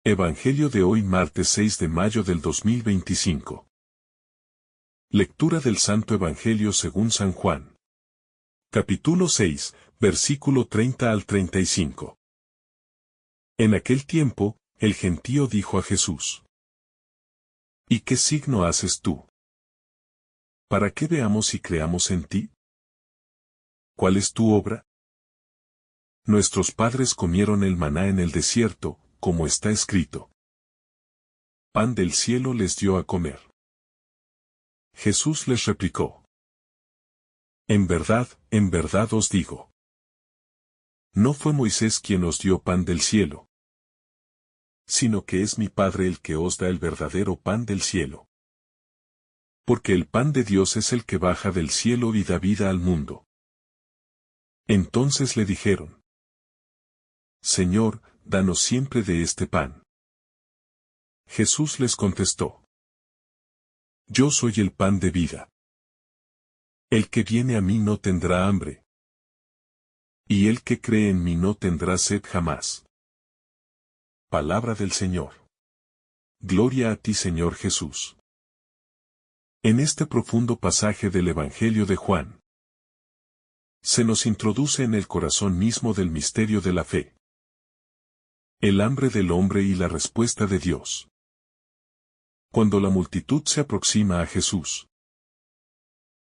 Evangelio de hoy martes 6 de mayo del 2025. Lectura del Santo Evangelio según San Juan. Capítulo 6, versículo 30 al 35. En aquel tiempo, el gentío dijo a Jesús: ¿Y qué signo haces tú? ¿Para qué veamos y creamos en ti? ¿Cuál es tu obra? Nuestros padres comieron el maná en el desierto, como está escrito: pan del cielo les dio a comer. Jesús les replicó: en verdad os digo. No fue Moisés quien os dio pan del cielo, sino que es mi Padre el que os da el verdadero pan del cielo. Porque el pan de Dios es el que baja del cielo y da vida al mundo. Entonces le dijeron: Señor, danos siempre de este pan. Jesús les contestó: Yo soy el pan de vida. El que viene a mí no tendrá hambre, y el que cree en mí no tendrá sed jamás. Palabra del Señor. Gloria a ti, Señor Jesús. En este profundo pasaje del Evangelio de Juan, se nos introduce en el corazón mismo del misterio de la fe, el hambre del hombre y la respuesta de Dios. Cuando la multitud se aproxima a Jesús,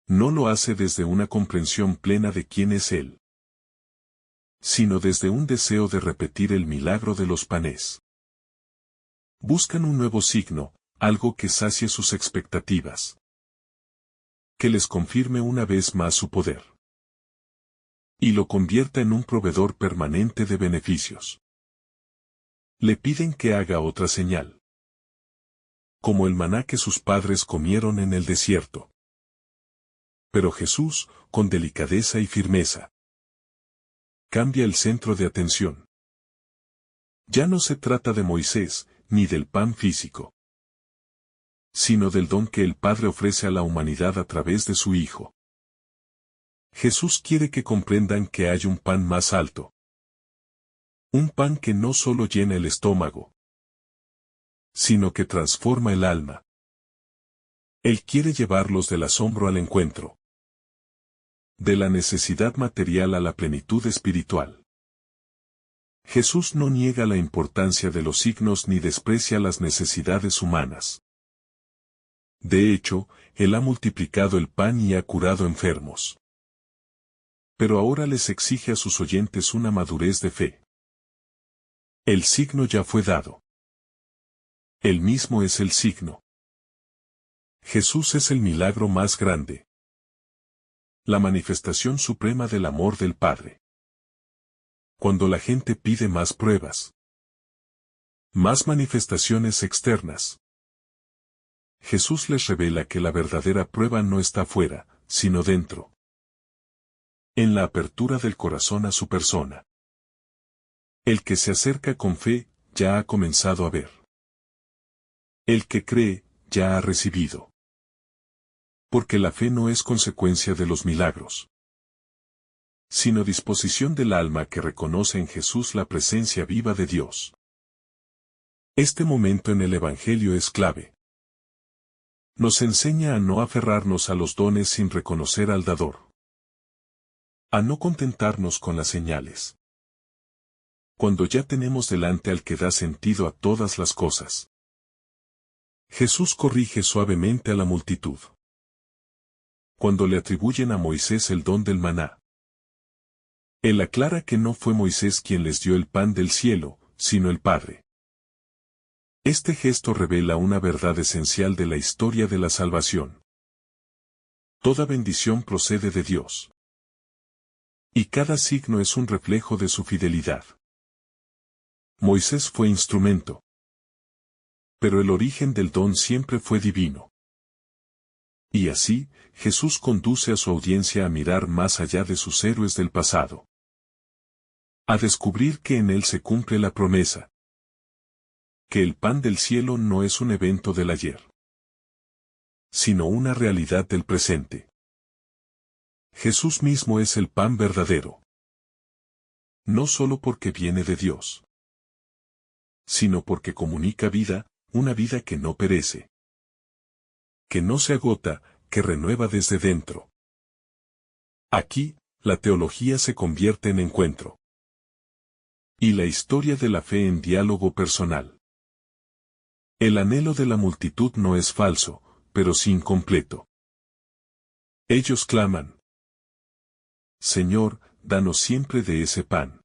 no lo hace desde una comprensión plena de quién es Él, sino desde un deseo de repetir el milagro de los panes. Buscan un nuevo signo, algo que sacie sus expectativas, que les confirme una vez más su poder, y lo convierta en un proveedor permanente de beneficios. Le piden que haga otra señal, como el maná que sus padres comieron en el desierto. Pero Jesús, con delicadeza y firmeza, cambia el centro de atención. Ya no se trata de Moisés, ni del pan físico, sino del don que el Padre ofrece a la humanidad a través de su Hijo. Jesús quiere que comprendan que hay un pan más alto. Un pan que no solo llena el estómago, sino que transforma el alma. Él quiere llevarlos del asombro al encuentro, de la necesidad material a la plenitud espiritual. Jesús no niega la importancia de los signos ni desprecia las necesidades humanas. De hecho, Él ha multiplicado el pan y ha curado enfermos. Pero ahora les exige a sus oyentes una madurez de fe. El signo ya fue dado. Él mismo es el signo. Jesús es el milagro más grande, la manifestación suprema del amor del Padre. Cuando la gente pide más pruebas, más manifestaciones externas, Jesús les revela que la verdadera prueba no está fuera, sino dentro, en la apertura del corazón a su persona. El que se acerca con fe, ya ha comenzado a ver. El que cree, ya ha recibido. Porque la fe no es consecuencia de los milagros, sino disposición del alma que reconoce en Jesús la presencia viva de Dios. Este momento en el Evangelio es clave. Nos enseña a no aferrarnos a los dones sin reconocer al dador, a no contentarnos con las señales, cuando ya tenemos delante al que da sentido a todas las cosas. Jesús corrige suavemente a la multitud. Cuando le atribuyen a Moisés el don del maná, Él aclara que no fue Moisés quien les dio el pan del cielo, sino el Padre. Este gesto revela una verdad esencial de la historia de la salvación. Toda bendición procede de Dios, y cada signo es un reflejo de su fidelidad. Moisés fue instrumento, pero el origen del don siempre fue divino. Y así, Jesús conduce a su audiencia a mirar más allá de sus héroes del pasado, a descubrir que en Él se cumple la promesa, que el pan del cielo no es un evento del ayer, sino una realidad del presente. Jesús mismo es el pan verdadero, no solo porque viene de Dios, sino porque comunica vida, una vida que no perece, que no se agota, que renueva desde dentro. Aquí, la teología se convierte en encuentro. Y la historia de la fe en diálogo personal. El anhelo de la multitud no es falso, pero sí incompleto. Ellos claman: Señor, danos siempre de ese pan.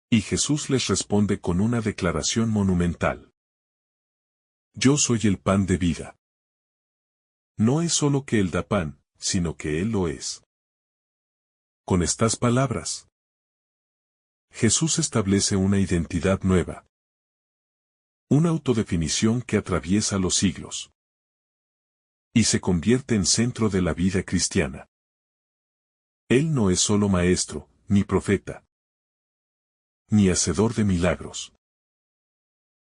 Y Jesús les responde con una declaración monumental: Yo soy el pan de vida. No es solo que Él da pan, sino que Él lo es. Con estas palabras, Jesús establece una identidad nueva. Una autodefinición que atraviesa los siglos. Y se convierte en centro de la vida cristiana. Él no es solo maestro, ni profeta, ni hacedor de milagros.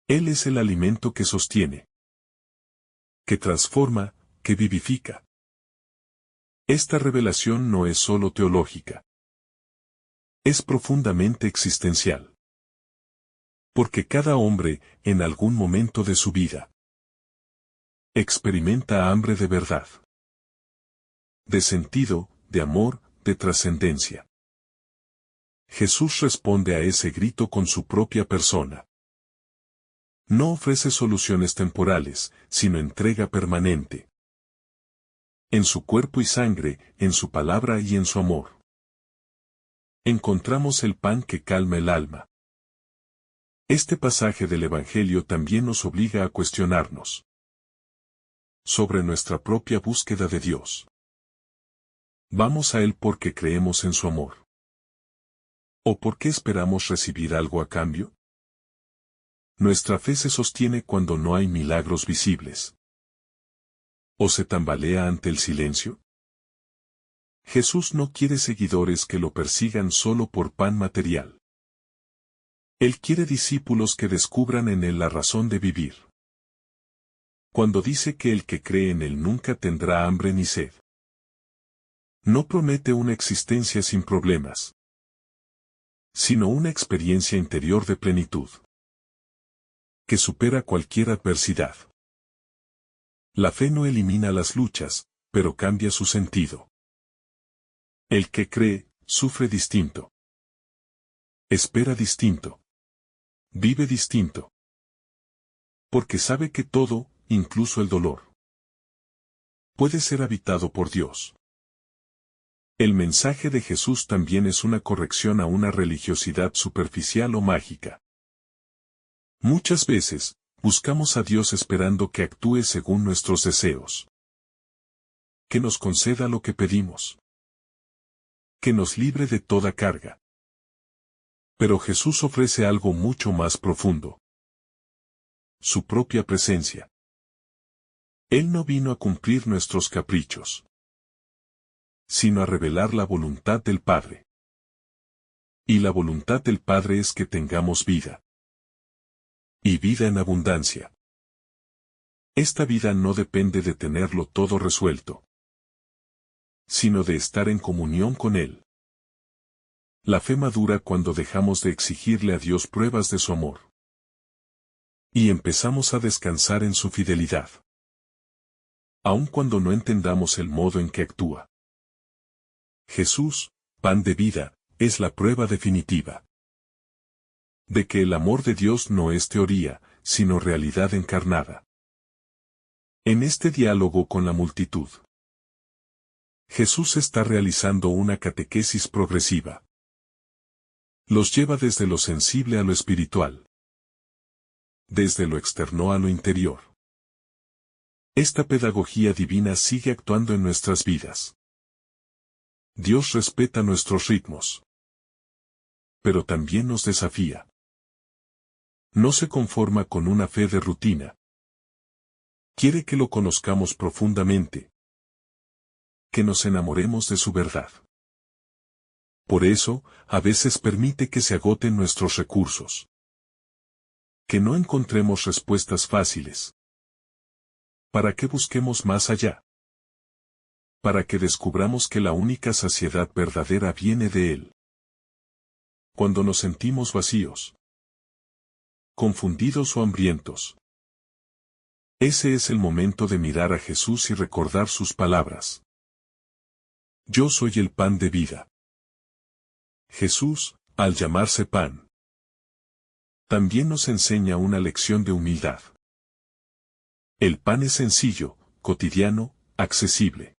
Él es el alimento que sostiene, que transforma, que vivifica. Esta revelación no es solo teológica. Es profundamente existencial. Porque cada hombre, en algún momento de su vida, experimenta hambre de verdad, de sentido, de amor, de trascendencia. Jesús responde a ese grito con su propia persona. No ofrece soluciones temporales, sino entrega permanente. En su cuerpo y sangre, en su palabra y en su amor, encontramos el pan que calma el alma. Este pasaje del Evangelio también nos obliga a cuestionarnos sobre nuestra propia búsqueda de Dios. ¿Vamos a Él porque creemos en su amor? ¿O porque esperamos recibir algo a cambio? Nuestra fe se sostiene cuando no hay milagros visibles. ¿O se tambalea ante el silencio? Jesús no quiere seguidores que lo persigan solo por pan material. Él quiere discípulos que descubran en Él la razón de vivir. Cuando dice que el que cree en Él nunca tendrá hambre ni sed, no promete una existencia sin problemas, sino una experiencia interior de plenitud, que supera cualquier adversidad. La fe no elimina las luchas, pero cambia su sentido. El que cree, sufre distinto, espera distinto, vive distinto. Porque sabe que todo, incluso el dolor, puede ser habitado por Dios. El mensaje de Jesús también es una corrección a una religiosidad superficial o mágica. Muchas veces, buscamos a Dios esperando que actúe según nuestros deseos, que nos conceda lo que pedimos, que nos libre de toda carga. Pero Jesús ofrece algo mucho más profundo: su propia presencia. Él no vino a cumplir nuestros caprichos, sino a revelar la voluntad del Padre. Y la voluntad del Padre es que tengamos vida. Y vida en abundancia. Esta vida no depende de tenerlo todo resuelto, sino de estar en comunión con Él. La fe madura cuando dejamos de exigirle a Dios pruebas de su amor. Y empezamos a descansar en su fidelidad. Aun cuando no entendamos el modo en que actúa. Jesús, pan de vida, es la prueba definitiva de que el amor de Dios no es teoría, sino realidad encarnada. En este diálogo con la multitud, Jesús está realizando una catequesis progresiva. Los lleva desde lo sensible a lo espiritual, desde lo externo a lo interior. Esta pedagogía divina sigue actuando en nuestras vidas. Dios respeta nuestros ritmos, pero también nos desafía. No se conforma con una fe de rutina. Quiere que lo conozcamos profundamente, que nos enamoremos de su verdad. Por eso, a veces permite que se agoten nuestros recursos, que no encontremos respuestas fáciles, para que busquemos más allá, para que descubramos que la única saciedad verdadera viene de Él. Cuando nos sentimos vacíos, confundidos o hambrientos. Ese es el momento de mirar a Jesús y recordar sus palabras. Yo soy el pan de vida. Jesús, al llamarse pan, también nos enseña una lección de humildad. El pan es sencillo, cotidiano, accesible.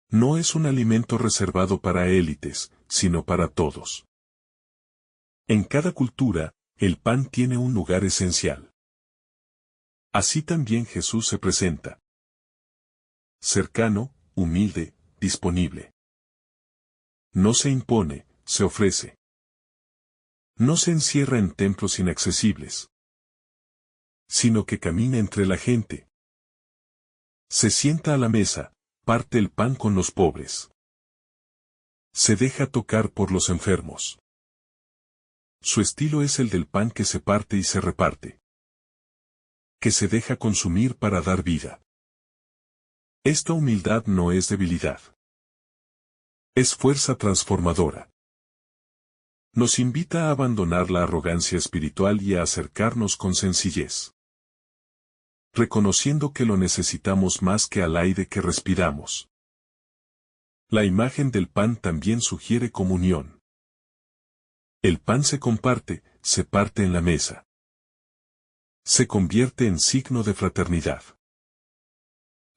No es un alimento reservado para élites, sino para todos. En cada cultura, el pan tiene un lugar esencial. Así también Jesús se presenta. Cercano, humilde, disponible. No se impone, se ofrece. No se encierra en templos inaccesibles, sino que camina entre la gente. Se sienta a la mesa, parte el pan con los pobres. Se deja tocar por los enfermos. Su estilo es el del pan que se parte y se reparte, que se deja consumir para dar vida. Esta humildad no es debilidad. Es fuerza transformadora. Nos invita a abandonar la arrogancia espiritual y a acercarnos con sencillez, reconociendo que lo necesitamos más que al aire que respiramos. La imagen del pan también sugiere comunión. El pan se comparte, se parte en la mesa. Se convierte en signo de fraternidad.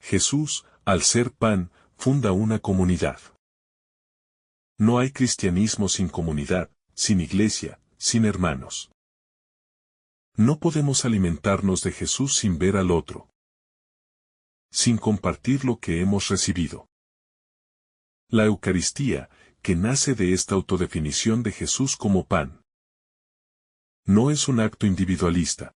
Jesús, al ser pan, funda una comunidad. No hay cristianismo sin comunidad, sin iglesia, sin hermanos. No podemos alimentarnos de Jesús sin ver al otro, sin compartir lo que hemos recibido. La Eucaristía, que nace de esta autodefinición de Jesús como pan, no es un acto individualista,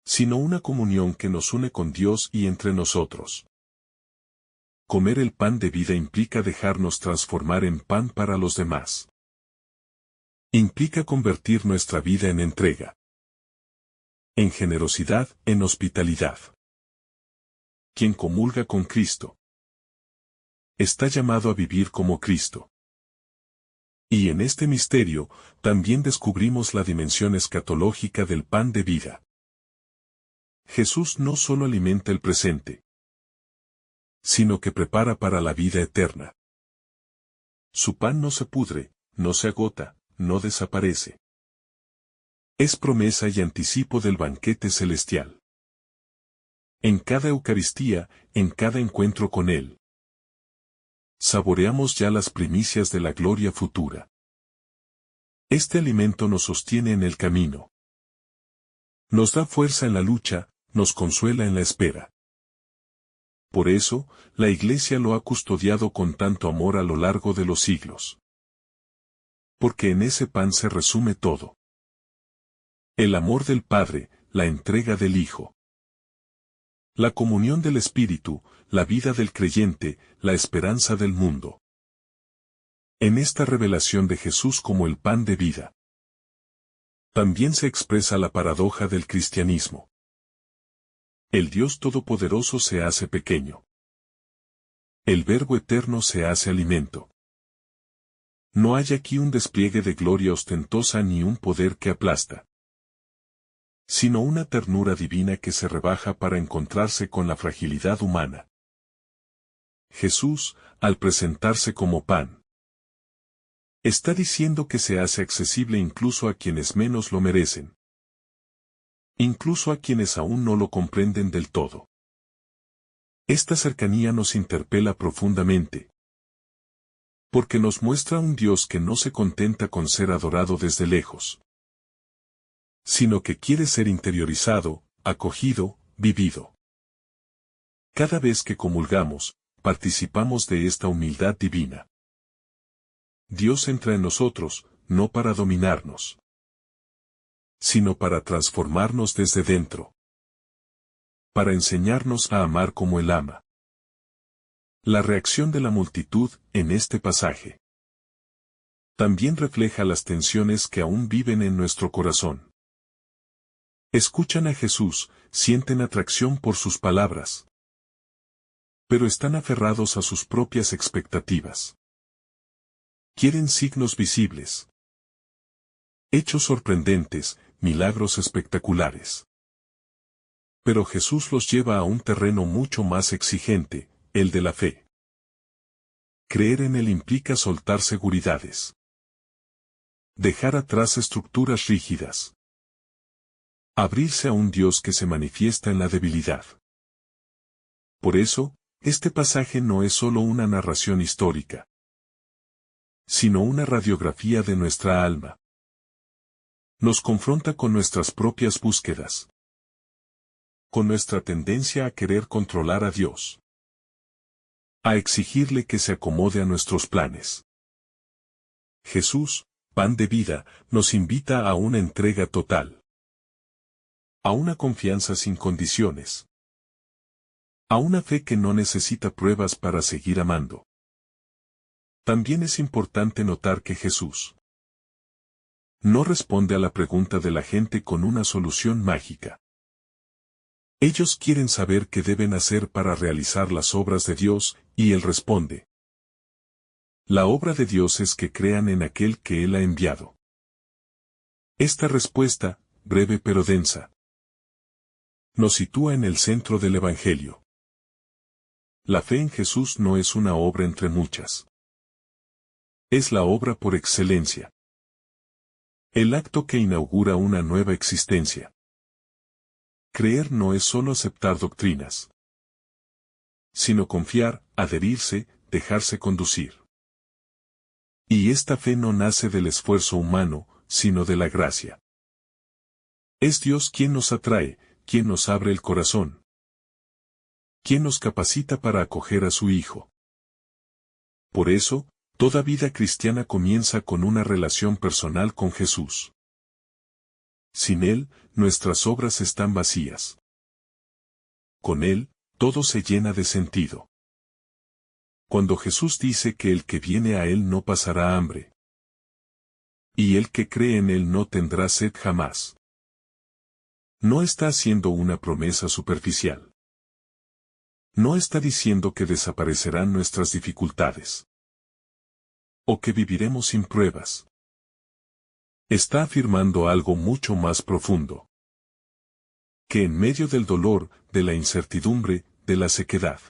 sino una comunión que nos une con Dios y entre nosotros. Comer el pan de vida implica dejarnos transformar en pan para los demás. Implica convertir nuestra vida en entrega, en generosidad, en hospitalidad. Quien comulga con Cristo está llamado a vivir como Cristo. Y en este misterio, también descubrimos la dimensión escatológica del pan de vida. Jesús no solo alimenta el presente, sino que prepara para la vida eterna. Su pan no se pudre, no se agota, no desaparece. Es promesa y anticipo del banquete celestial. En cada Eucaristía, en cada encuentro con Él, saboreamos ya las primicias de la gloria futura. Este alimento nos sostiene en el camino. Nos da fuerza en la lucha, nos consuela en la espera. Por eso, la Iglesia lo ha custodiado con tanto amor a lo largo de los siglos. Porque en ese pan se resume todo. El amor del Padre, la entrega del Hijo, la comunión del Espíritu, la vida del creyente, la esperanza del mundo. En esta revelación de Jesús como el pan de vida, también se expresa la paradoja del cristianismo. El Dios Todopoderoso se hace pequeño. El Verbo Eterno se hace alimento. No hay aquí un despliegue de gloria ostentosa ni un poder que aplasta, sino una ternura divina que se rebaja para encontrarse con la fragilidad humana. Jesús, al presentarse como pan, está diciendo que se hace accesible incluso a quienes menos lo merecen, incluso a quienes aún no lo comprenden del todo. Esta cercanía nos interpela profundamente, porque nos muestra un Dios que no se contenta con ser adorado desde lejos, sino que quiere ser interiorizado, acogido, vivido. Cada vez que comulgamos, participamos de esta humildad divina. Dios entra en nosotros, no para dominarnos, sino para transformarnos desde dentro, para enseñarnos a amar como Él ama. La reacción de la multitud, en este pasaje, también refleja las tensiones que aún viven en nuestro corazón. Escuchan a Jesús, sienten atracción por sus palabras, pero están aferrados a sus propias expectativas. Quieren signos visibles, hechos sorprendentes, milagros espectaculares. Pero Jesús los lleva a un terreno mucho más exigente, el de la fe. Creer en Él implica soltar seguridades. Dejar atrás estructuras rígidas. Abrirse a un Dios que se manifiesta en la debilidad. Por eso, este pasaje no es solo una narración histórica, sino una radiografía de nuestra alma. Nos confronta con nuestras propias búsquedas, con nuestra tendencia a querer controlar a Dios, a exigirle que se acomode a nuestros planes. Jesús, pan de vida, nos invita a una entrega total, a una confianza sin condiciones, a una fe que no necesita pruebas para seguir amando. También es importante notar que Jesús no responde a la pregunta de la gente con una solución mágica. Ellos quieren saber qué deben hacer para realizar las obras de Dios, y Él responde: la obra de Dios es que crean en aquel que Él ha enviado. Esta respuesta, breve pero densa, nos sitúa en el centro del Evangelio. La fe en Jesús no es una obra entre muchas. Es la obra por excelencia. El acto que inaugura una nueva existencia. Creer no es solo aceptar doctrinas, sino confiar, adherirse, dejarse conducir. Y esta fe no nace del esfuerzo humano, sino de la gracia. Es Dios quien nos atrae, quien nos abre el corazón, quien nos capacita para acoger a su Hijo. Por eso, toda vida cristiana comienza con una relación personal con Jesús. Sin Él, nuestras obras están vacías. Con Él, todo se llena de sentido. Cuando Jesús dice que el que viene a Él no pasará hambre, y el que cree en Él no tendrá sed jamás, no está haciendo una promesa superficial. No está diciendo que desaparecerán nuestras dificultades, o que viviremos sin pruebas. Está afirmando algo mucho más profundo. Que en medio del dolor, de la incertidumbre, de la sequedad,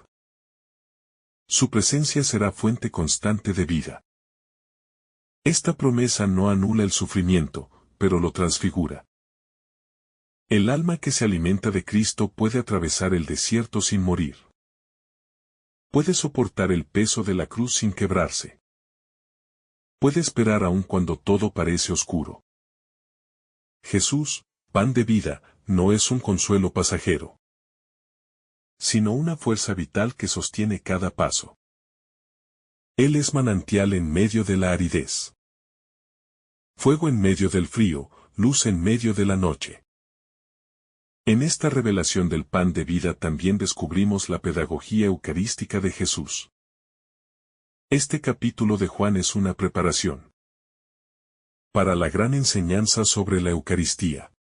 su presencia será fuente constante de vida. Esta promesa no anula el sufrimiento, pero lo transfigura. El alma que se alimenta de Cristo puede atravesar el desierto sin morir. Puede soportar el peso de la cruz sin quebrarse. Puede esperar aun cuando todo parece oscuro. Jesús, pan de vida, no es un consuelo pasajero, sino una fuerza vital que sostiene cada paso. Él es manantial en medio de la aridez, fuego en medio del frío, luz en medio de la noche. En esta revelación del pan de vida también descubrimos la pedagogía eucarística de Jesús. Este capítulo de Juan es una preparación para la gran enseñanza sobre la Eucaristía,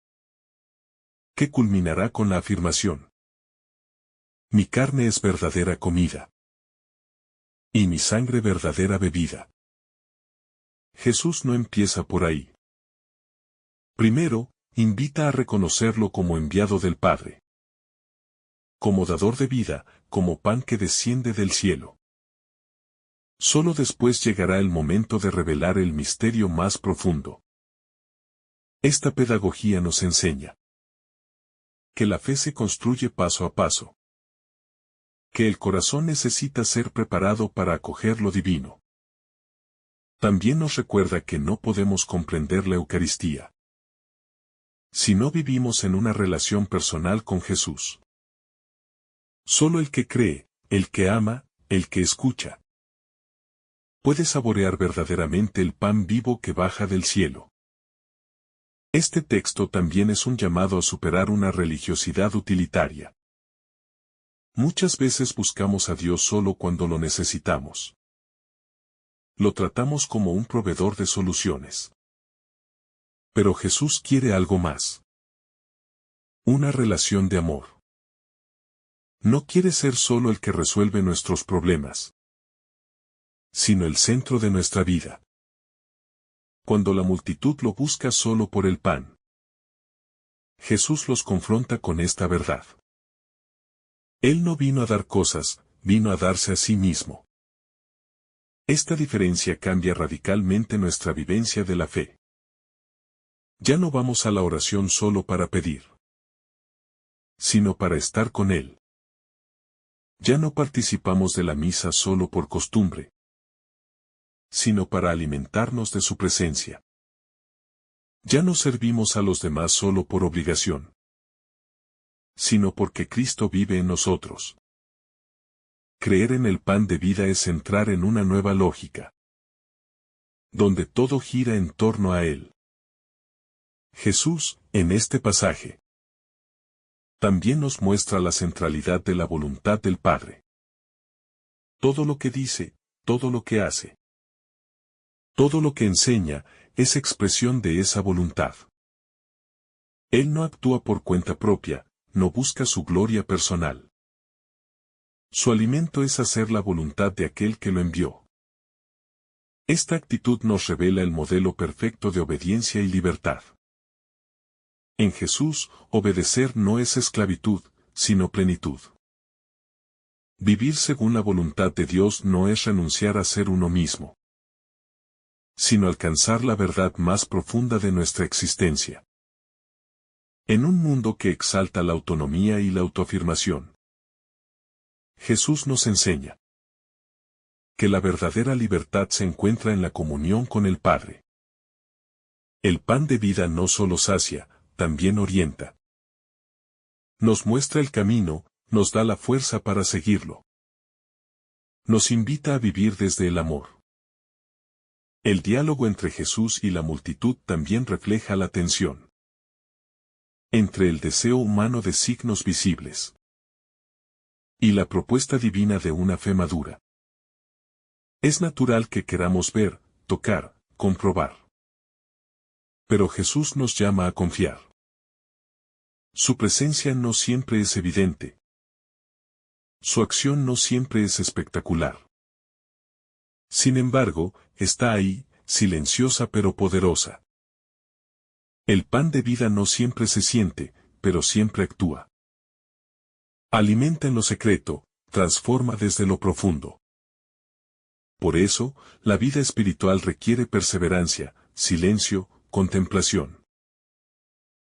que culminará con la afirmación: mi carne es verdadera comida, y mi sangre verdadera bebida. Jesús no empieza por ahí. Primero, invita a reconocerlo como enviado del Padre, como dador de vida, como pan que desciende del cielo. Solo después llegará el momento de revelar el misterio más profundo. Esta pedagogía nos enseña que la fe se construye paso a paso, que el corazón necesita ser preparado para acoger lo divino. También nos recuerda que no podemos comprender la Eucaristía si no vivimos en una relación personal con Jesús. Solo el que cree, el que ama, el que escucha, puede saborear verdaderamente el pan vivo que baja del cielo. Este texto también es un llamado a superar una religiosidad utilitaria. Muchas veces buscamos a Dios solo cuando lo necesitamos. Lo tratamos como un proveedor de soluciones. Pero Jesús quiere algo más. Una relación de amor. No quiere ser solo el que resuelve nuestros problemas, sino el centro de nuestra vida. Cuando la multitud lo busca solo por el pan, Jesús los confronta con esta verdad. Él no vino a dar cosas, vino a darse a sí mismo. Esta diferencia cambia radicalmente nuestra vivencia de la fe. Ya no vamos a la oración solo para pedir, sino para estar con Él. Ya no participamos de la misa solo por costumbre, sino para alimentarnos de su presencia. Ya no servimos a los demás solo por obligación, sino porque Cristo vive en nosotros. Creer en el pan de vida es entrar en una nueva lógica, donde todo gira en torno a Él. Jesús, en este pasaje, también nos muestra la centralidad de la voluntad del Padre. Todo lo que dice, todo lo que hace, todo lo que enseña, es expresión de esa voluntad. Él no actúa por cuenta propia, no busca su gloria personal. Su alimento es hacer la voluntad de aquel que lo envió. Esta actitud nos revela el modelo perfecto de obediencia y libertad. En Jesús, obedecer no es esclavitud, sino plenitud. Vivir según la voluntad de Dios no es renunciar a ser uno mismo, sino alcanzar la verdad más profunda de nuestra existencia. En un mundo que exalta la autonomía y la autoafirmación, Jesús nos enseña que la verdadera libertad se encuentra en la comunión con el Padre. El pan de vida no solo sacia, también orienta. Nos muestra el camino, nos da la fuerza para seguirlo. Nos invita a vivir desde el amor. El diálogo entre Jesús y la multitud también refleja la tensión entre el deseo humano de signos visibles y la propuesta divina de una fe madura. Es natural que queramos ver, tocar, comprobar. Pero Jesús nos llama a confiar. Su presencia no siempre es evidente. Su acción no siempre es espectacular. Sin embargo, está ahí, silenciosa pero poderosa. El pan de vida no siempre se siente, pero siempre actúa. Alimenta en lo secreto, transforma desde lo profundo. Por eso, la vida espiritual requiere perseverancia, silencio, contemplación.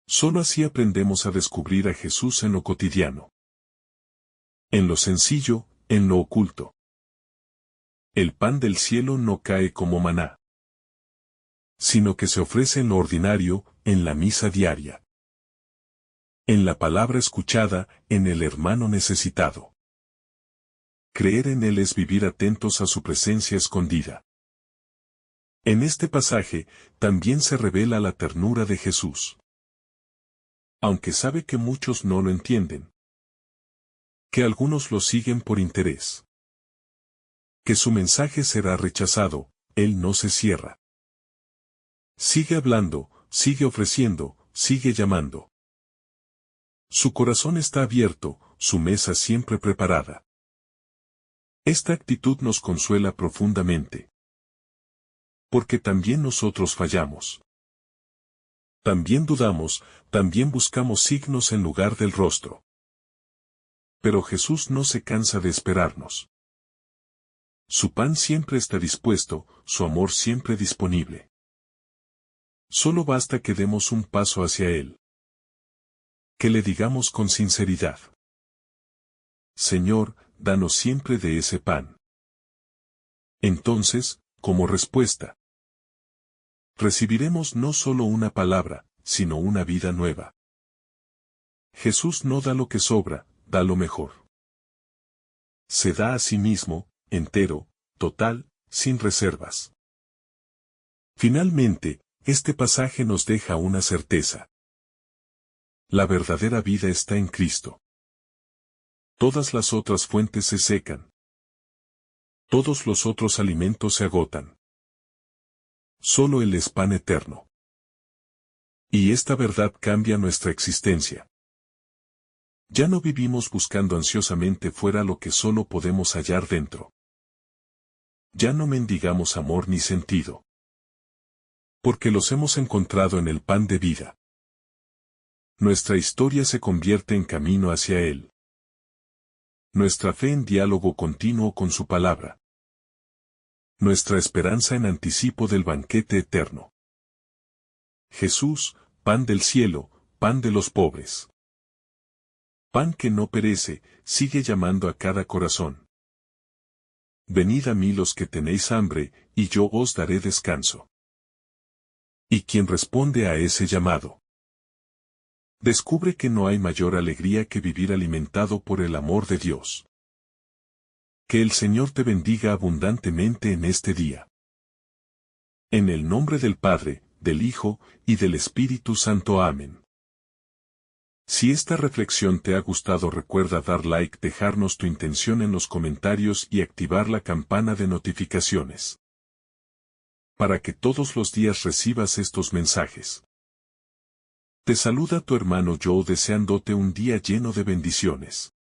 Solo así aprendemos a descubrir a Jesús en lo cotidiano, en lo sencillo, en lo oculto. El pan del cielo no cae como maná, sino que se ofrece en lo ordinario, en la misa diaria, en la palabra escuchada, en el hermano necesitado. Creer en Él es vivir atentos a su presencia escondida. En este pasaje, también se revela la ternura de Jesús. Aunque sabe que muchos no lo entienden, que algunos lo siguen por interés, que su mensaje será rechazado, Él no se cierra. Sigue hablando, sigue ofreciendo, sigue llamando. Su corazón está abierto, su mesa siempre preparada. Esta actitud nos consuela profundamente. Porque también nosotros fallamos. También dudamos, también buscamos signos en lugar del rostro. Pero Jesús no se cansa de esperarnos. Su pan siempre está dispuesto, su amor siempre disponible. Solo basta que demos un paso hacia Él. Que le digamos con sinceridad: Señor, danos siempre de ese pan. Entonces, como respuesta, recibiremos no solo una palabra, sino una vida nueva. Jesús no da lo que sobra, da lo mejor. Se da a sí mismo, entero, total, sin reservas. Finalmente, este pasaje nos deja una certeza. La verdadera vida está en Cristo. Todas las otras fuentes se secan. Todos los otros alimentos se agotan. Solo Él es pan eterno. Y esta verdad cambia nuestra existencia. Ya no vivimos buscando ansiosamente fuera lo que solo podemos hallar dentro. Ya no mendigamos amor ni sentido, porque los hemos encontrado en el pan de vida. Nuestra historia se convierte en camino hacia Él. Nuestra fe en diálogo continuo con su palabra. Nuestra esperanza en anticipo del banquete eterno. Jesús, pan del cielo, pan de los pobres. Pan que no perece, sigue llamando a cada corazón. Venid a mí los que tenéis hambre, y yo os daré descanso. ¿Y quién responde a ese llamado? Descubre que no hay mayor alegría que vivir alimentado por el amor de Dios. Que el Señor te bendiga abundantemente en este día. En el nombre del Padre, del Hijo, y del Espíritu Santo. Amén. Si esta reflexión te ha gustado, recuerda dar like, dejarnos tu intención en los comentarios y activar la campana de notificaciones, para que todos los días recibas estos mensajes. Te saluda tu hermano Joe deseándote un día lleno de bendiciones.